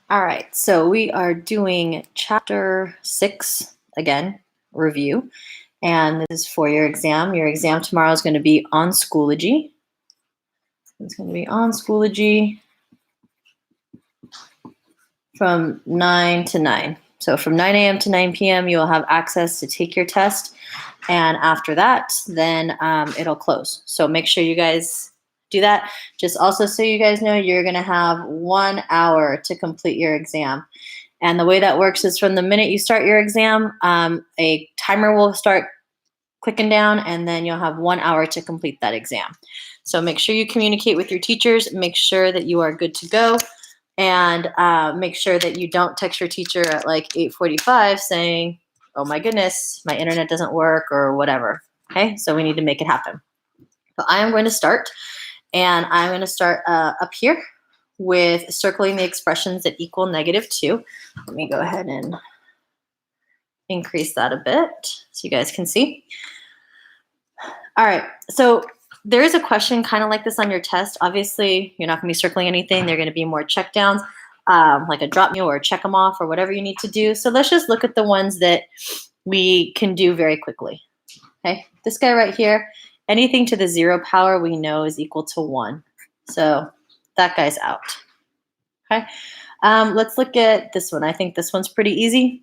All right, so we are doing chapter 6 again, review, and this is for your exam. Your exam tomorrow is going to be on Schoology. It's going to be on Schoology from 9 to 9. So from 9 a.m. to 9 p.m., you'll have access to take your test, and after that, then it'll close. So make sure you guys do that. Just also so you guys know, you're going to have 1 hour to complete your exam. And the way that works is from the minute you start your exam, a timer will start clicking down, and then you'll have 1 hour to complete that exam. So make sure you communicate with your teachers, make sure that you are good to go, and make sure that you don't text your teacher at like 8:45 saying, oh my goodness, my internet doesn't work or whatever. Okay, so we need to make it happen. So I am going to start, and I'm going to start up here with circling the expressions that equal -2. Let me go ahead and increase that a bit so you guys can see. All right, so there is a question kind of like this on your test. Obviously, you're not going to be circling anything. They're going to be more check downs, like a drop me or check them off or whatever you need to do. So let's just look at the ones that we can do very quickly. Okay, this guy right here, anything to the 0 power we know is equal to 1. So that guy's out. Okay, let's look at this one. I think this one's pretty easy.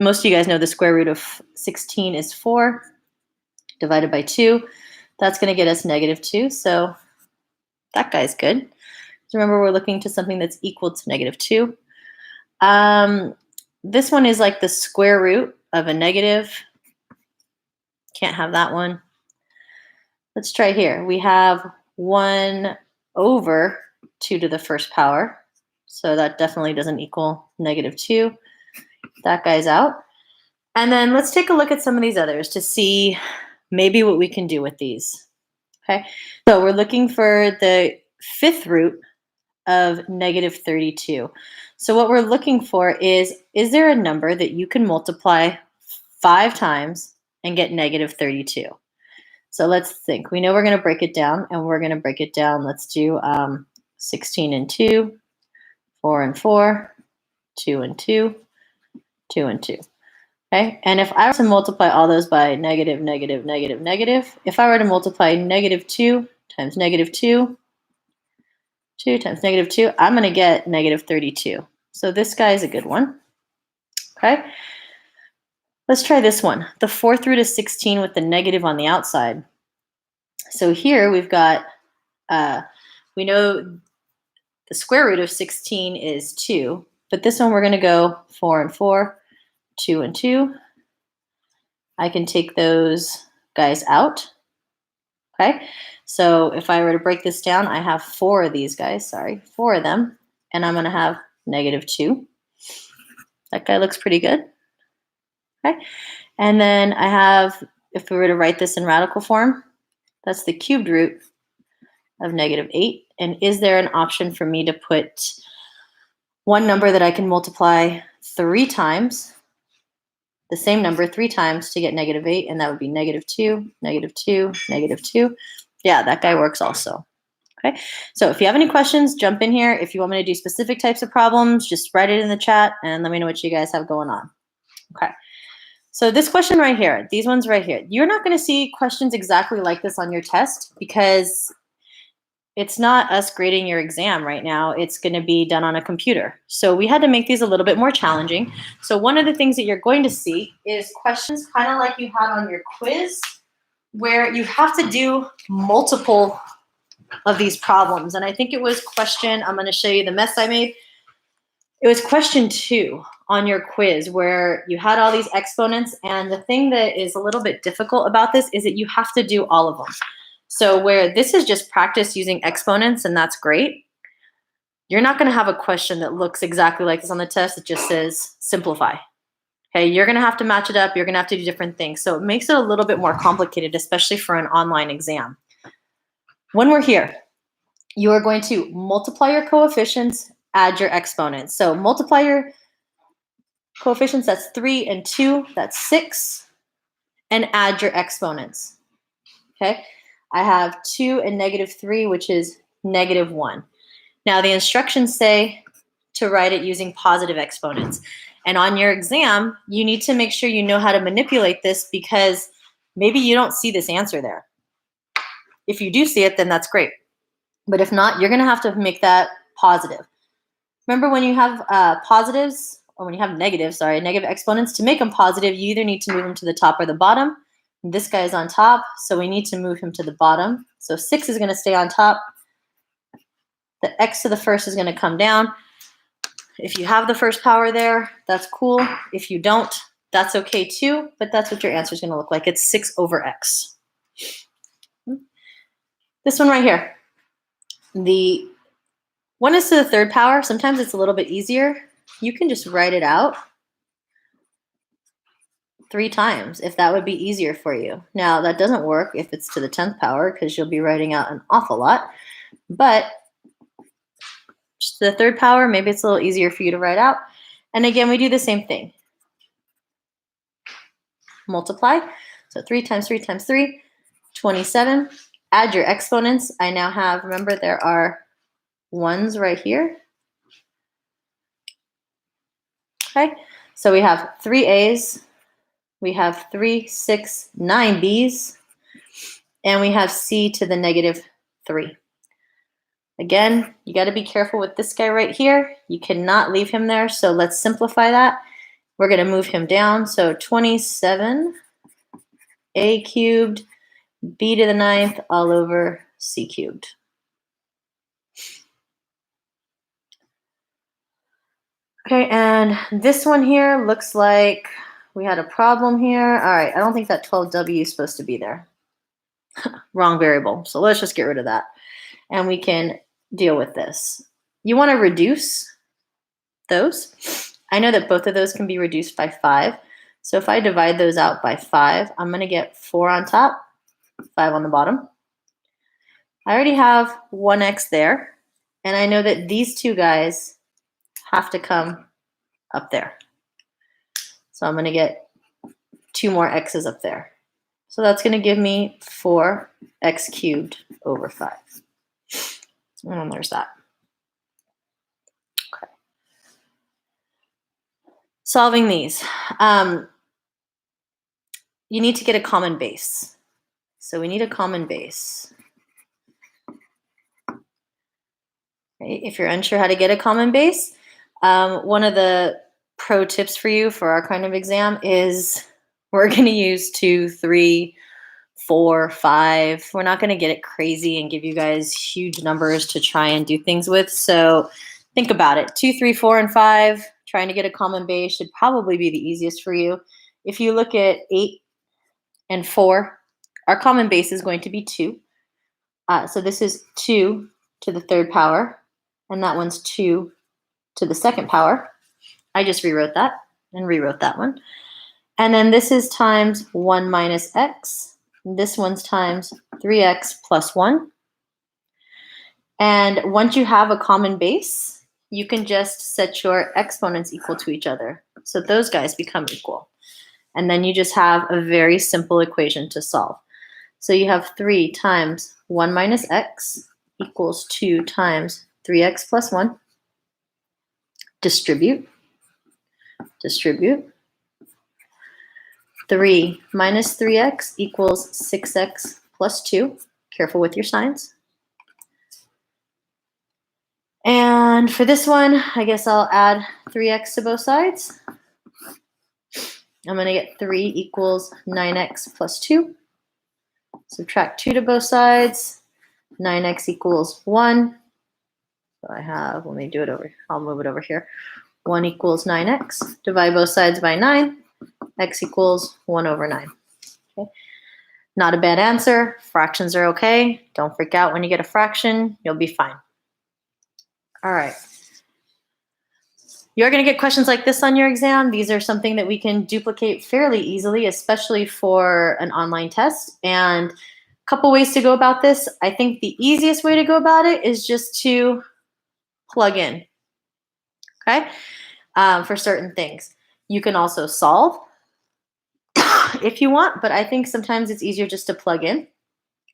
Most of you guys know the square root of 16 is 4 divided by 2. That's going to get us -2. So that guy's good. So remember, we're looking to something that's equal to -2. This one is like the square root of a negative. Can't have that one. Let's try here. We have 1 over 2 to the first power. So that definitely doesn't equal -2. That guy's out. And then let's take a look at some of these others to see maybe what we can do with these. Okay, so we're looking for the 5th root of -32. So what we're looking for is there a number that you can multiply 5 times and get -32? So let's think. We know we're going to break it down, and we're going to break it down. Let's do 16 and 2, 4 and 4, 2 and 2, 2 and 2. Okay, and if I were to multiply all those by negative, negative, negative, negative, if I were to multiply -2 times -2, 2 times -2, I'm going to get -32. So this guy is a good one. Okay, let's try this one. The 4th root of 16 with the negative on the outside. So here we've got, we know the square root of 16 is 2, but this one we're going to go 4 and 4, 2 and 2. I can take those guys out. Okay, so if I were to break this down, I have 4 of these guys, 4 of them, and I'm going to have -2. That guy looks pretty good. Okay, and then I have, if we were to write this in radical form, that's the cubed root of -8. And is there an option for me to put one number that I can multiply 3 times, the same number 3 times to get -8, and that would be -2, -2, -2. Yeah, that guy works also. Okay, so if you have any questions, jump in here. If you want me to do specific types of problems, just write it in the chat and let me know what you guys have going on. Okay, so this question right here, these ones right here, you're not going to see questions exactly like this on your test because it's not us grading your exam right now. It's going to be done on a computer. So we had to make these a little bit more challenging. So one of the things that you're going to see is questions kind of like you had on your quiz, where you have to do multiple of these problems. And I think it was question, I'm going to show you the mess I made. It was question 2 on your quiz where you had all these exponents. And the thing that is a little bit difficult about this is that you have to do all of them. So where this is just practice using exponents, and that's great, you're not going to have a question that looks exactly like this on the test. It just says simplify. Okay, you're going to have to match it up. You're going to have to do different things. So it makes it a little bit more complicated, especially for an online exam. When we're here, you are going to multiply your coefficients, add your exponents. So multiply your coefficients, that's 3 and 2, that's 6, and add your exponents. Okay, I have 2 and -3, which is -1. Now the instructions say to write it using positive exponents. And on your exam, you need to make sure you know how to manipulate this because maybe you don't see this answer there. If you do see it, then that's great. But if not, you're going to have to make that positive. Remember when you have positives, or when you have negatives, negative exponents, to make them positive, you either need to move them to the top or the bottom. This guy is on top, so we need to move him to the bottom. So 6 is going to stay on top. The x to the first is going to come down. If you have the first power there, that's cool. If you don't, that's okay too, but that's what your answer is going to look like. It's 6 over x. This one right here. The 1 is to the third power. Sometimes it's a little bit easier. You can just write it out 3 times if that would be easier for you. Now, that doesn't work if it's to the 10th power because you'll be writing out an awful lot. But just the third power, maybe it's a little easier for you to write out. And again, we do the same thing. Multiply. So 3 times 3 times 3, 27. Add your exponents. I now have, remember, there are 1s right here. Okay, so we have 3 A's, we have 3, 6, 9 B's, and we have C to the negative 3. Again, you got to be careful with this guy right here. You cannot leave him there, so let's simplify that. We're going to move him down. So 27 A cubed B to the 9th all over C cubed. Okay, and this one here looks like we had a problem here. All right, I don't think that 12W is supposed to be there. Wrong variable. So let's just get rid of that. And we can deal with this. You want to reduce those. I know that both of those can be reduced by 5. So if I divide those out by 5, I'm going to get 4 on top, 5 on the bottom. I already have 1x there. And I know that these two guys have to come up there. So I'm going to get 2 more x's up there. So that's going to give me 4x cubed over 5. And there's that. Okay. Solving these. You need to get a common base. So we need a common base. Okay. If you're unsure how to get a common base, one of the pro tips for you for our kind of exam is we're going to use 2, 3, 4, 5. We're not going to get it crazy and give you guys huge numbers to try and do things with. So think about it. 2, 3, 4, and 5, trying to get a common base should probably be the easiest for you. If you look at 8 and 4, our common base is going to be 2. So this is 2 to the third power, and that one's 2 to the second power. I just rewrote that and rewrote that one. And then this is times 1 minus x. This one's times 3x plus 1. And once you have a common base, you can just set your exponents equal to each other. So those guys become equal. And then you just have a very simple equation to solve. So you have 3 times 1 minus x equals 2 times 3x plus 1. Distribute. Distribute. 3 minus 3x equals 6x plus 2. Careful with your signs. And for this one, I guess I'll add 3x to both sides. I'm going to get 3 equals 9x plus 2. Subtract 2 to both sides. 9x equals 1. So I have, let me do it over, I'll move it over here. 1 equals 9x. Divide both sides by 9. X equals 1 over 9. Okay. Not a bad answer. Fractions are okay. Don't freak out when you get a fraction. You'll be fine. All right. You're going to get questions like this on your exam. These are something that we can duplicate fairly easily, especially for an online test. And a couple ways to go about this. I think the easiest way to go about it is just to plug in, okay, for certain things. You can also solve if you want, but I think sometimes it's easier just to plug in.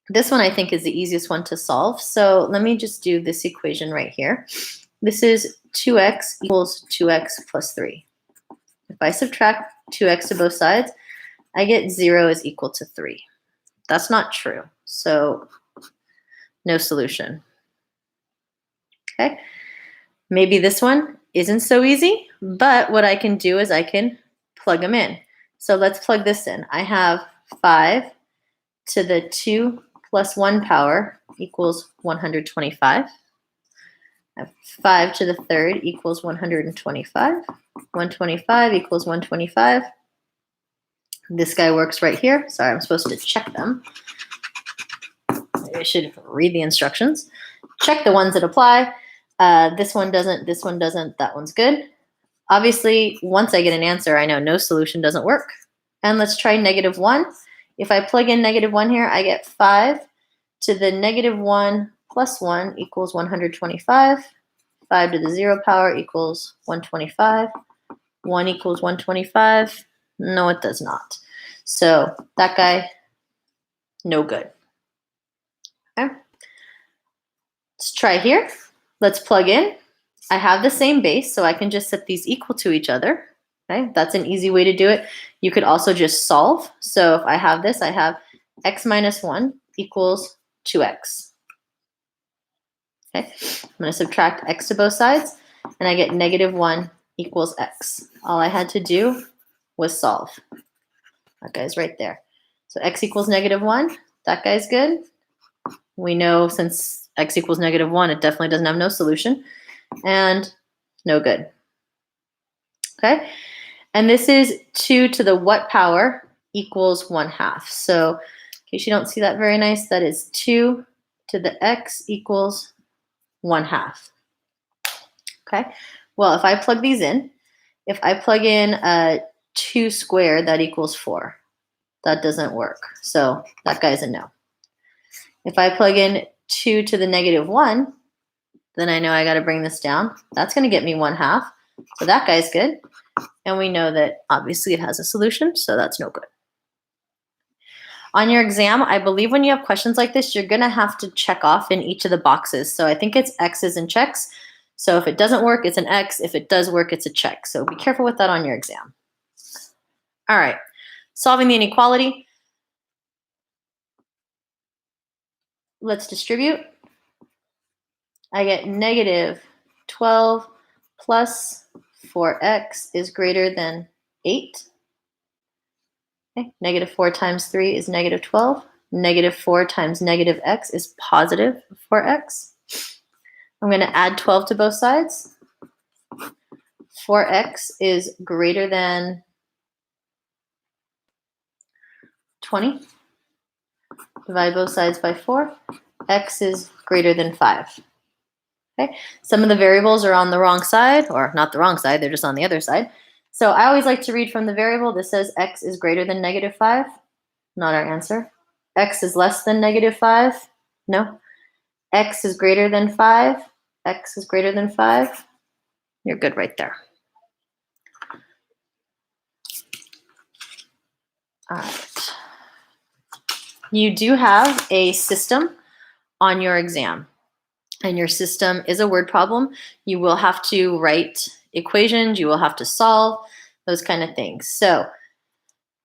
This one I think is the easiest one to solve. So let me just do this equation right here. This is 2x equals 2x plus 3. If I subtract 2x to both sides, I get 0 is equal to 3. That's not true, so no solution. Okay, maybe this one isn't so easy, but what I can do is I can plug them in. So let's plug this in. I have 5 to the 2 plus 1 power equals 125. I have 5 to the third equals 125. 125 equals 125. This guy works right here. Sorry, I'm supposed to check them. Maybe I should read the instructions. Check the ones that apply. This one doesn't, that one's good. Obviously, once I get an answer, I know no solution doesn't work. And let's try -1. If I plug in -1 here, I get 5 to the -1 plus 1 equals 125. 5 to the 0 power equals 125. 1 equals 125. No, it does not. So that guy, no good. Okay. Let's try here. Let's plug in. I have the same base, so I can just set these equal to each other. Okay, that's an easy way to do it. You could also just solve. So if I have this, I have x minus 1 equals 2x. Okay, I'm going to subtract x to both sides, and I get -1 equals x. All I had to do was solve. That guy's right there. So x equals -1. That guy's good. We know since x equals -1, it definitely doesn't have no solution. And no good. Okay, and this is 2 to the what power equals 1/2. So in case you don't see that very nice, that is 2 to the x equals 1/2. Okay, well, if I plug these in, if I plug in 2 squared, that equals 4. That doesn't work. So that guy's a no. If I plug in 2 to the -1, then I know I got to bring this down. That's going to get me 1/2. So that guy's good. And we know that obviously it has a solution, so that's no good. On your exam, I believe when you have questions like this, you're going to have to check off in each of the boxes. So I think it's X's and checks. So if it doesn't work, it's an X. If it does work, it's a check. So be careful with that on your exam. All right, solving the inequality. Let's distribute. I get -12 plus 4x is greater than 8. Okay. -4 times 3 is -12. -4 times -x is positive 4x. I'm going to add 12 to both sides. 4x is greater than 20. Divide both sides by 4. X is greater than 5. Okay. Some of the variables are on the wrong side, or not the wrong side, they're just on the other side. So I always like to read from the variable. This says x is greater than -5. Not our answer. X is less than -5. No. X is greater than 5. X is greater than 5. You're good right there. All right. You do have a system on your exam, and your system is a word problem. You will have to write equations, you will have to solve, those kind of things. So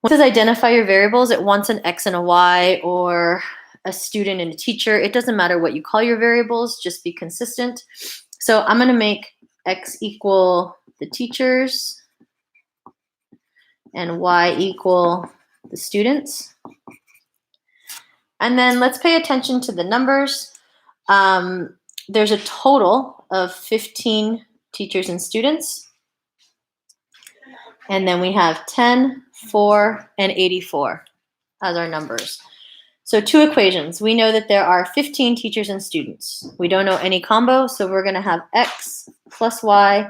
once it says identify your variables, it wants an X and a Y or a student and a teacher. It doesn't matter what you call your variables, just be consistent. So I'm going to make X equal the teachers and Y equal the students. And then let's pay attention to the numbers. There's a total of 15 teachers and students. And then we have 10, 4, and 84 as our numbers. So 2 equations. We know that there are 15 teachers and students. We don't know any combo, so we're going to have x plus y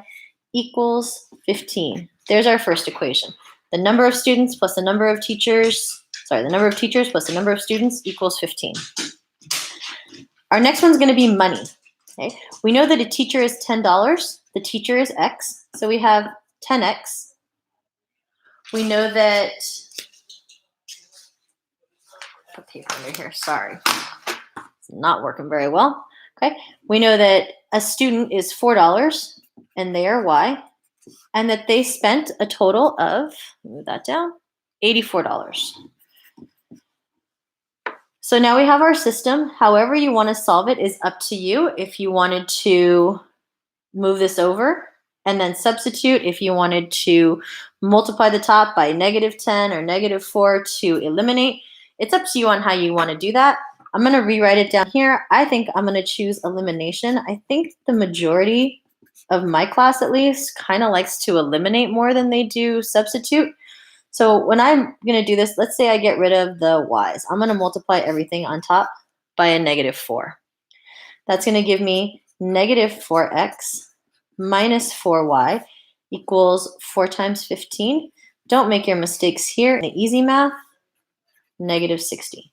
equals 15. There's our first equation. The number of students plus the number of teachers, the number of teachers plus the number of students equals 15. Our next one's going to be money. Okay? We know that a teacher is $10. The teacher is x, so we have 10x. We know that, put paper under here, sorry. It's not working very well. Okay, we know that a student is $4. and they are y, and that they spent a total of, move that down, $84. So now we have our system. However you want to solve it is up to you. If you wanted to move this over and then substitute, if you wanted to multiply the top by -10 or -4 to eliminate, it's up to you on how you want to do that. I'm going to rewrite it down here. I think I'm going to choose elimination. I think the majority of my class, at least, kind of likes to eliminate more than they do substitute. So when I'm going to do this, let's say I get rid of the y's. I'm going to multiply everything on top by a -4. That's going to give me -4x minus 4y equals 4 times 15. Don't make your mistakes here. In the easy math, -60.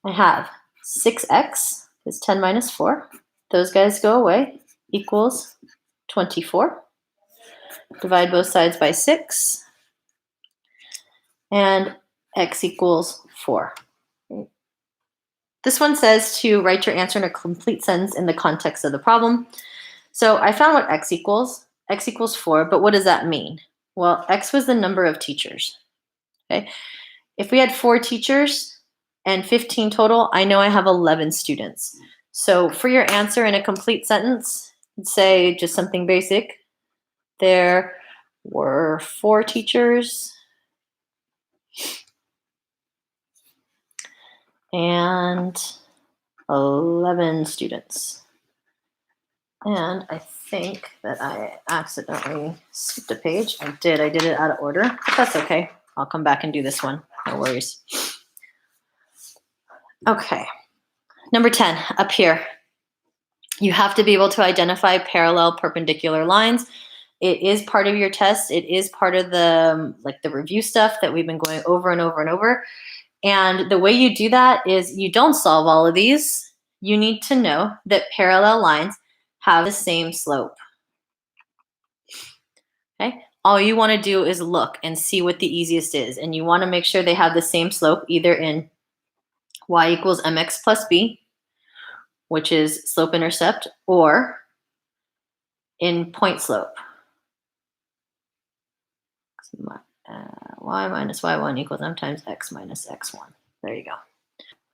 I have 6x is 10 minus 4. Those guys go away, equals 24. Divide both sides by 6. And x equals 4. This one says to write your answer in a complete sentence in the context of the problem. So I found what x equals. X equals 4, but what does that mean? Well, x was the number of teachers. Okay. If we had 4 teachers and 15 total, I know I have 11 students. So for your answer in a complete sentence, say just something basic. There were 4 teachers and 11 students. And I think that I accidentally skipped a page. I did it out of order, but that's okay. I'll come back and do this one, no worries. Okay, number 10, up here. You have to be able to identify parallel perpendicular lines. It is part of your test. It is part of the review stuff that we've been going over and over and over. And the way you do that is you don't solve all of these. You need to know that parallel lines have the same slope. Okay? All you want to do is look and see what the easiest is. And you want to make sure they have the same slope either in y equals mx plus b, which is slope-intercept, or in point slope. Y minus y1 equals m times x minus x1. There you go.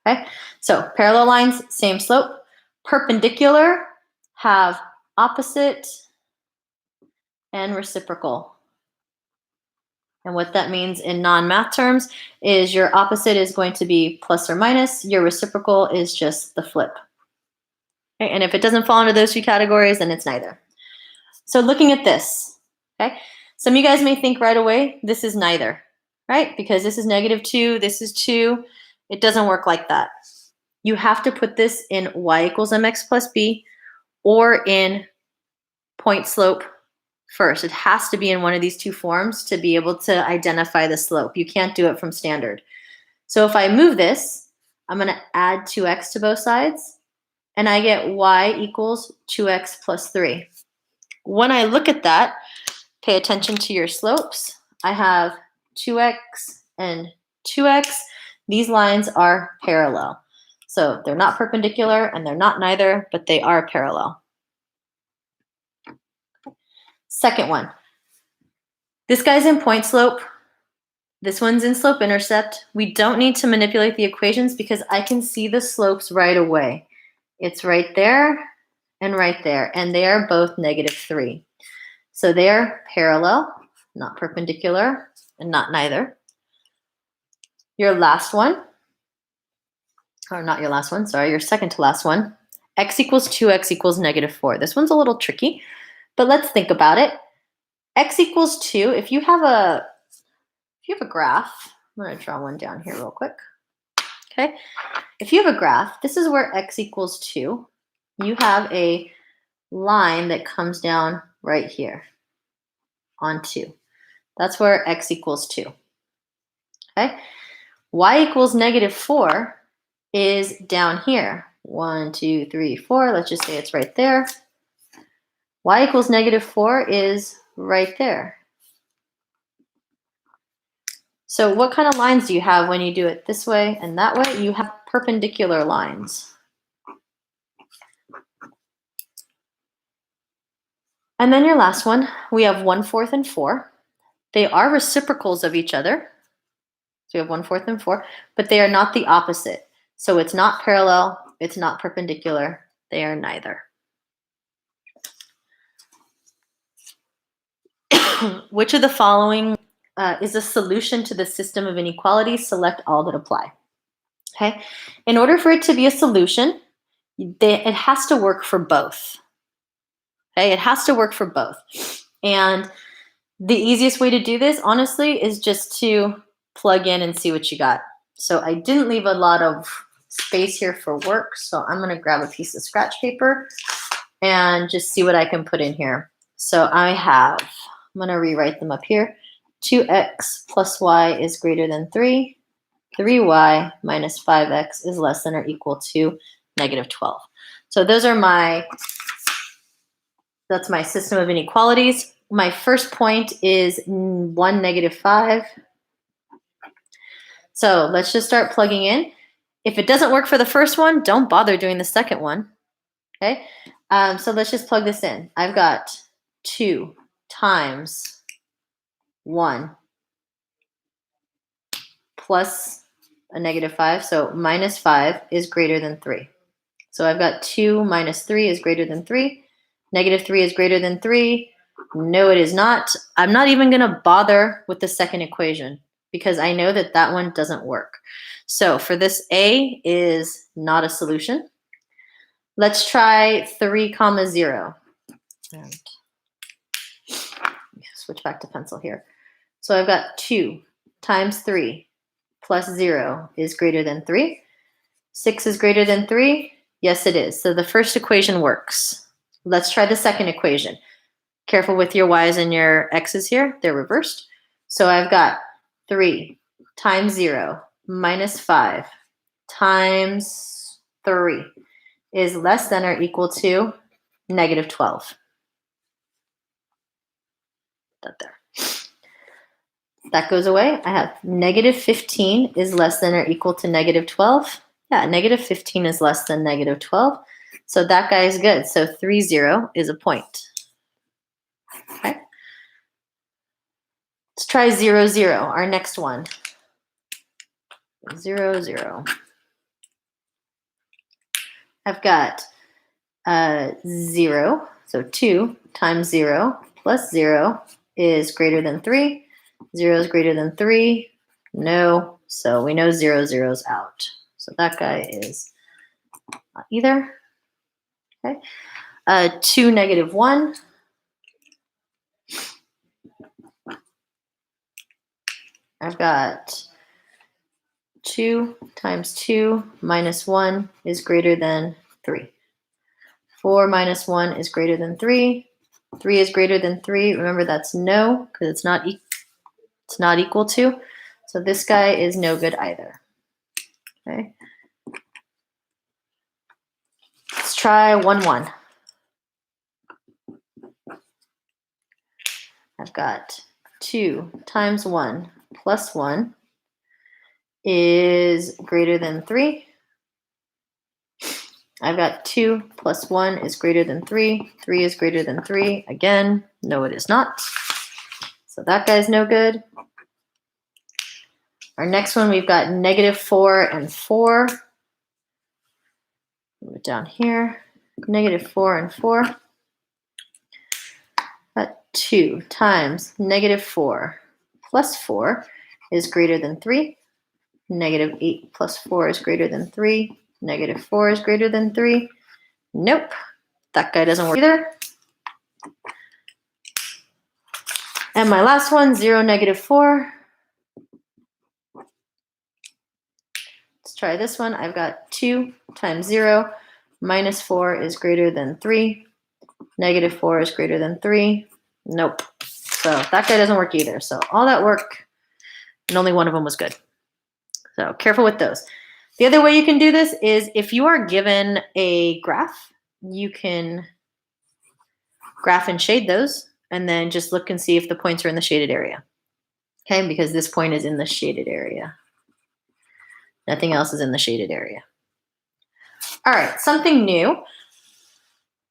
Okay, so parallel lines, same slope. Perpendicular have opposite and reciprocal. And what that means in non-math terms is your opposite is going to be plus or minus. Your reciprocal is just the flip. Okay, and if it doesn't fall into those 2 categories, then it's neither. So looking at this, okay, some of you guys may think right away, this is neither, right? Because this is -2, this is 2. It doesn't work like that. You have to put this in y equals mx plus b or in point slope first. It has to be in one of these 2 forms to be able to identify the slope. You can't do it from standard. So if I move this, I'm going to add 2x to both sides, and I get y equals 2x plus 3. When I look at that, pay attention to your slopes. I have 2x and 2x. These lines are parallel. So they're not perpendicular and they're not neither, but they are parallel. Second one. This guy's in point slope. This one's in slope intercept. We don't need to manipulate the equations because I can see the slopes right away. It's right there and right there, and they are both -3. So they are parallel, not perpendicular, and not neither. Your last one, or not your last one, sorry, your second to last one, x equals 2x equals -4. This one's a little tricky, but let's think about it. X equals 2, if you have a graph, I'm going to draw one down here real quick. Okay, if you have a graph, this is where x equals 2. You have a line that comes down right here on 2. That's where x equals 2. Okay, y equals -4 is down here. 1, 2, 3, 4. Let's just say it's right there. Y equals -4 is right there. So what kind of lines do you have when you do it this way and that way? You have perpendicular lines. And then your last one, we have 1/4 and 4. They are reciprocals of each other. So we have 1/4 and 4, but they are not the opposite. So it's not parallel, it's not perpendicular, they are neither. Which of the following is a solution to the system of inequalities? Select all that apply. Okay. In order for it to be a solution, it has to work for both. Okay. It has to work for both. And the easiest way to do this, honestly, is just to plug in and see what you got. So I didn't leave a lot of space here for work. So I'm going to grab a piece of scratch paper and just see what I can put in here. So I'm going to rewrite them up here. 2x plus y is greater than 3. 3y minus 5x is less than or equal to negative 12. So those are that's my system of inequalities. My first point is 1, negative 5. So let's just start plugging in. If it doesn't work for the first one, don't bother doing the second one. Okay, so let's just plug this in. I've got 2 times 1 plus a negative 5. So minus 5 is greater than 3. So I've got 2 minus 3 is greater than 3. Negative 3 is greater than 3. No, it is not. I'm not even going to bother with the second equation because I know that that one doesn't work. So for this, A is not a solution. Let's try 3, 0. And switch back to pencil here. So I've got 2 times 3 plus 0 is greater than 3. 6 is greater than 3. Yes, it is. So the first equation works. Let's try the second equation. Careful with your y's and your x's here. They're reversed. So I've got 3 times 0 minus 5 times 3 is less than or equal to negative 12. That there. That goes away. I have negative 15 is less than or equal to negative 12. Yeah, negative 15 is less than negative 12. So that guy is good. So 3, 0 is a point. Okay. Let's try 0, 0, our next one. 0, 0. I've got 0. So 2 times 0 plus 0 is greater than 3. 0 is greater than 3. No. So we know 0, 0 is out. So that guy is not either. Okay. 2, negative 1. I've got 2 times 2 minus 1 is greater than 3. 4 minus 1 is greater than 3. 3 is greater than 3. Remember, that's no, because it's not equal to. So this guy is no good either. Okay. Let's try 1, 1. I've got 2 times 1 plus 1 is greater than 3. I've got 2 plus 1 is greater than 3. 3 is greater than 3. Again, no, it is not. So that guy's no good. Our next one, we've got negative 4 and 4. Move it down here. Negative 4 and 4. That 2 times negative 4 plus 4 is greater than 3. Negative 8 plus 4 is greater than 3. Negative 4 is greater than 3. Nope. That guy doesn't work either. And my last one, 0, negative 4. Let's try this one. I've got 2 times 0 minus 4 is greater than 3. Negative 4 is greater than 3. Nope. So that guy doesn't work either. So all that work, and only one of them was good. So careful with those. The other way you can do this is if you are given a graph, you can graph and shade those, and then just look and see if the points are in the shaded area. Okay, because this point is in the shaded area. Nothing else is in the shaded area. All right, something new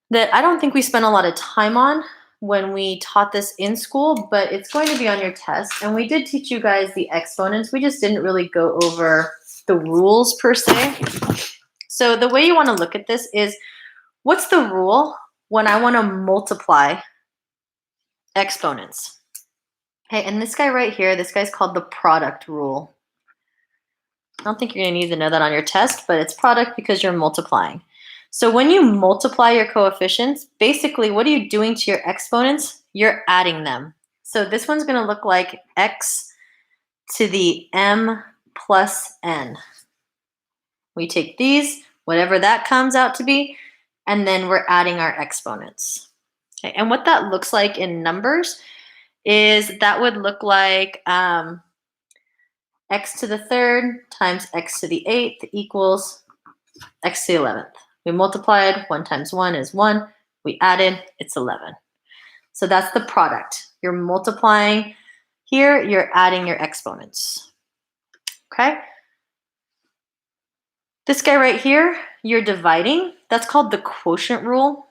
that I don't think we spent a lot of time on, when we taught this in school, but it's going to be on your test. And we did teach you guys the exponents. We just didn't really go over the rules per se. So the way you want to look at this is, what's the rule when I want to multiply exponents? Okay, and this guy right here, this guy's called the product rule. I don't think you're going to need to know that on your test, but it's product because you're multiplying. So when you multiply your coefficients, basically what are you doing to your exponents? You're adding them. So this one's going to look like x to the m plus n. We take these, whatever that comes out to be, and then we're adding our exponents. Okay, and what that looks like in numbers is that would look like x to the third times x to the eighth equals x to the 11th. We multiplied, 1 times 1 is 1. We added, it's 11. So that's the product. You're multiplying here, you're adding your exponents. Okay? This guy right here, you're dividing. That's called the quotient rule.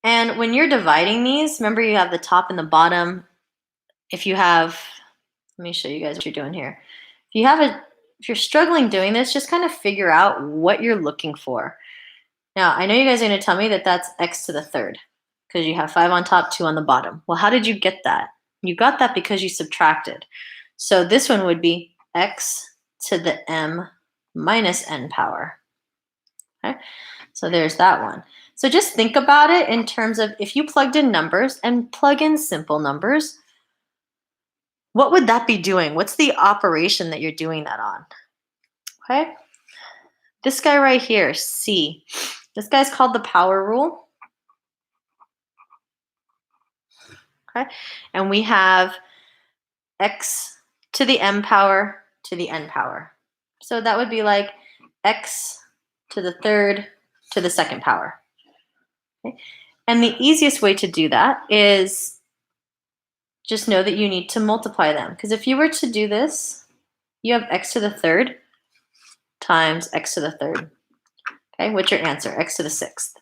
And when you're dividing these, remember you have the top and the bottom. If you have, let me show you guys what you're doing here. If you're struggling doing this, just kind of figure out what you're looking for. Now, I know you guys are going to tell me that that's x to the third because you have 5 on top, 2 on the bottom. Well, how did you get that? You got that because you subtracted. So this one would be x to the m minus n power. Okay, so there's that one. So just think about it in terms of if you plugged in numbers and plug in simple numbers, what would that be doing? What's the operation that you're doing that on? Okay, this guy right here, C. This guy's called the power rule. Okay, and we have x to the m power to the n power. So that would be like x to the third to the second power. Okay? And the easiest way to do that is just know that you need to multiply them. Because if you were to do this, you have x to the third times x to the third. Okay, what's your answer? X to the sixth.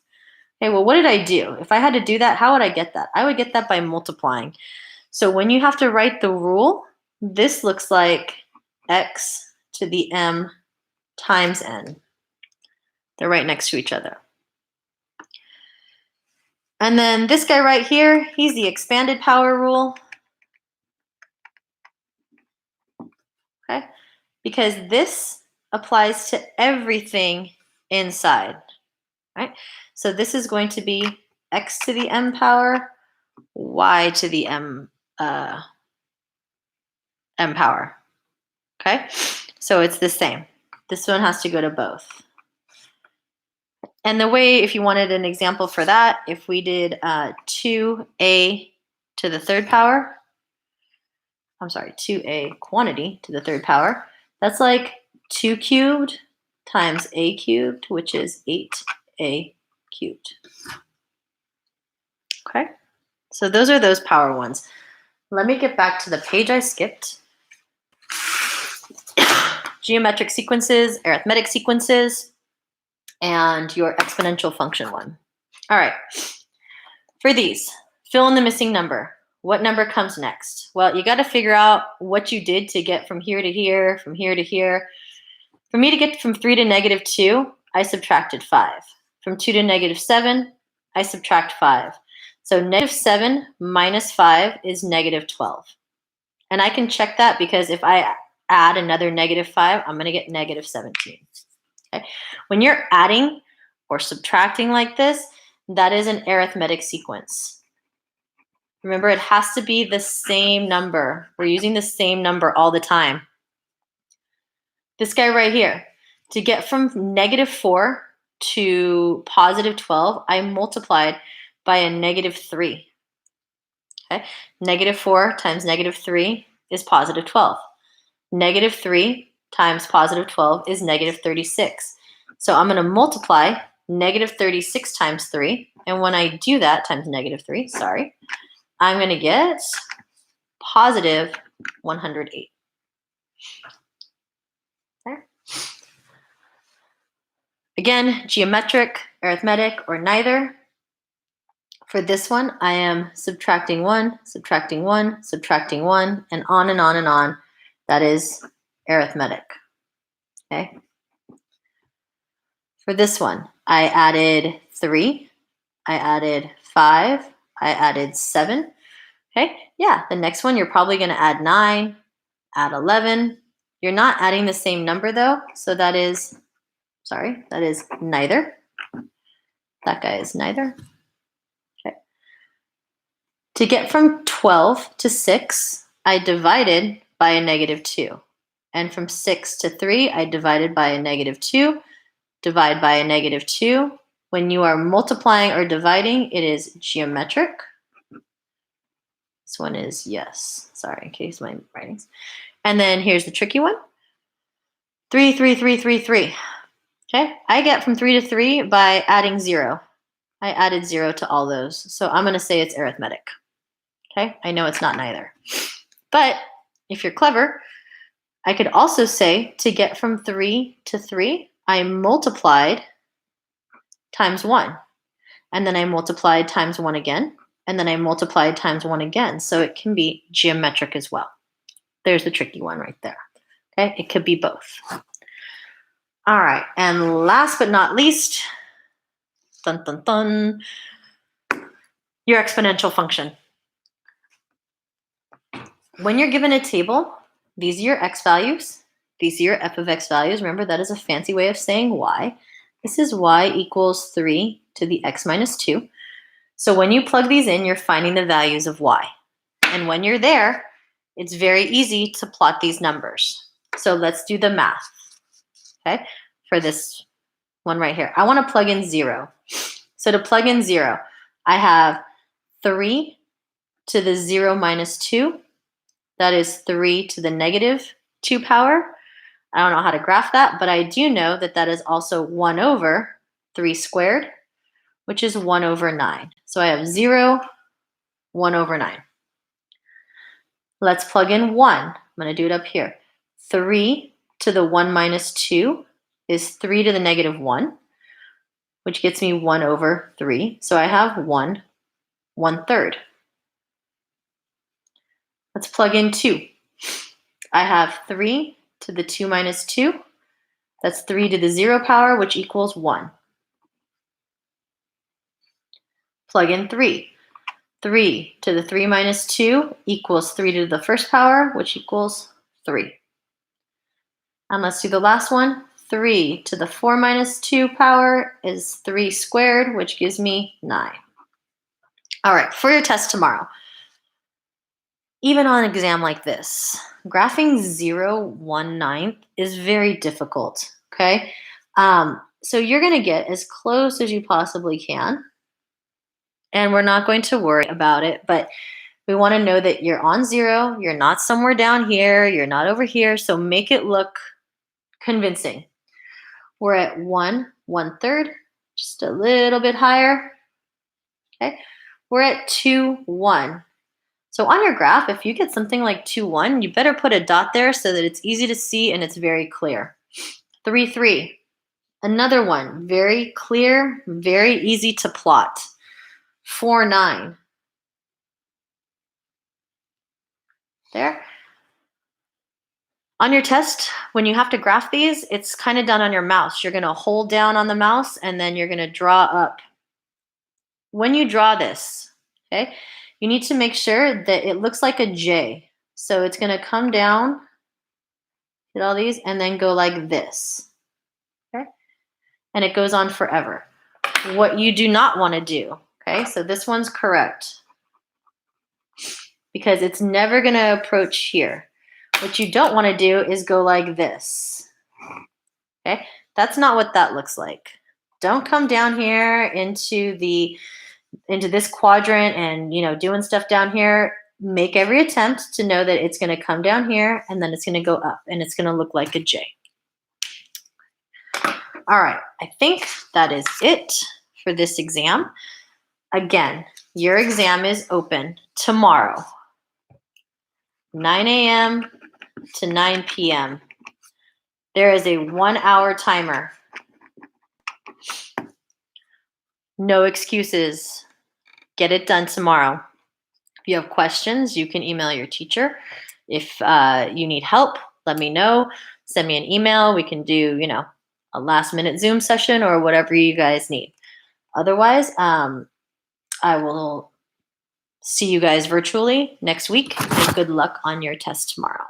Okay, well, what did I do? If I had to do that, how would I get that? I would get that by multiplying. So when you have to write the rule, this looks like x to the m times n. They're right next to each other. And then this guy right here, he's the expanded power rule. Okay, because this applies to everything inside, right? So this is going to be x to the m power, y to the m power. Okay, so it's the same. This one has to go to both. And the way, if you wanted an example for that, if we did 2a to the third power, 2a quantity to the third power, that's like 2 cubed times a cubed, which is 8a cubed. Okay, so those are those power ones. Let me get back to the page I skipped. Geometric sequences, arithmetic sequences, and your exponential function one. All right, for these, fill in the missing number. What number comes next? Well, you got to figure out what you did to get from here to here, from here to here. For me to get from 3 to negative 2, I subtracted 5. From 2 to negative 7, I subtract 5. So negative 7 minus 5 is negative 12. And I can check that because if I add another negative 5, I'm going to get negative 17. Okay? When you're adding or subtracting like this, that is an arithmetic sequence. Remember, it has to be the same number. We're using the same number all the time. This guy right here, to get from negative 4 to positive 12, I multiplied by a negative 3. Okay? Negative 4 times negative 3 is positive 12. Negative 3 times positive 12 is negative 36. So I'm going to multiply negative 36 times 3. And when I do that, times negative 3, I'm going to get positive 108. Okay. Again, geometric, arithmetic, or neither. For this one, I am subtracting 1, subtracting 1, subtracting 1, and on and on and on. That is arithmetic. Okay. For this one, I added 3, I added 5, I added 7. Okay, yeah, the next one you're probably going to add 9, add 11. You're not adding the same number though, so that is neither. That guy is neither. Okay. To get from 12 to 6, I divided by a -2. And from 6 to 3, I divided by a -2, divide by a -2. When you are multiplying or dividing, it is geometric. This one is yes. Sorry, in case my writings. And then here's the tricky one. 3, 3, 3, 3, 3. Okay, I get from 3 to 3 by adding 0. I added 0 to all those. So I'm going to say it's arithmetic. Okay, I know it's not neither. But if you're clever, I could also say to get from 3 to 3, I multiplied times 1. And then I multiplied times 1 again. And then I multiplied times 1 again. So it can be geometric as well. There's the tricky one right there. Okay, it could be both. All right, and last but not least, dun, dun, dun, your exponential function. When you're given a table, these are your x values. These are your f of x values. Remember, that is a fancy way of saying y. This is y equals 3 to the x minus 2. So when you plug these in, you're finding the values of y. And when you're there, it's very easy to plot these numbers. So let's do the math, okay, for this one right here. I want to plug in 0. So to plug in 0, I have 3 to the 0 minus 2. That is 3 to the -2 power. I don't know how to graph that, but I do know that that is also 1 over 3 squared, which is 1 over 9. So I have 0, 1 over 9. Let's plug in 1. I'm going to do it up here. 3 to the 1 minus 2 is 3 to the -1, which gets me 1 over 3. So I have 1, 1/3. Let's plug in 2. I have 3 to the 2 minus 2. That's 3 to the 0 power, which equals 1. Plug in 3. 3 to the 3 minus 2 equals 3 to the first power, which equals 3. And let's do the last one. 3 to the 4 minus 2 power is 3 squared, which gives me 9. All right, for your test tomorrow, even on an exam like this, graphing 0, 1/9 is very difficult, okay? So you're going to get as close as you possibly can, and we're not going to worry about it, but we want to know that you're on 0, you're not somewhere down here, you're not over here, so make it look convincing. We're at 1, 1/3, just a little bit higher, okay? We're at 2, 1. So on your graph, if you get something like 2, 1, you better put a dot there so that it's easy to see and it's very clear. 3, 3. Another one, very clear, very easy to plot. 4, 9. There. On your test, when you have to graph these, it's kind of done on your mouse. You're going to hold down on the mouse and then you're going to draw up. When you draw this, okay, you need to make sure that it looks like a J. So it's going to come down, hit all these, and then go like this. Okay? And it goes on forever. What you do not want to do, okay, so this one's correct because it's never going to approach here. What you don't want to do is go like this. Okay, that's not what that looks like. Don't come down here into this quadrant and doing stuff down here. Make every attempt to know that it's going to come down here and then it's going to go up and it's going to look like a J. All right, I think that is it for this exam. Again, your exam is open tomorrow, 9 a.m. to 9 p.m. There is a 1-hour timer. No excuses. Get it done tomorrow. If you have questions, you can email your teacher. If you need help, let me know. Send me an email. We can do, a last minute Zoom session or whatever you guys need. Otherwise, I will see you guys virtually next week, and good luck on your test tomorrow.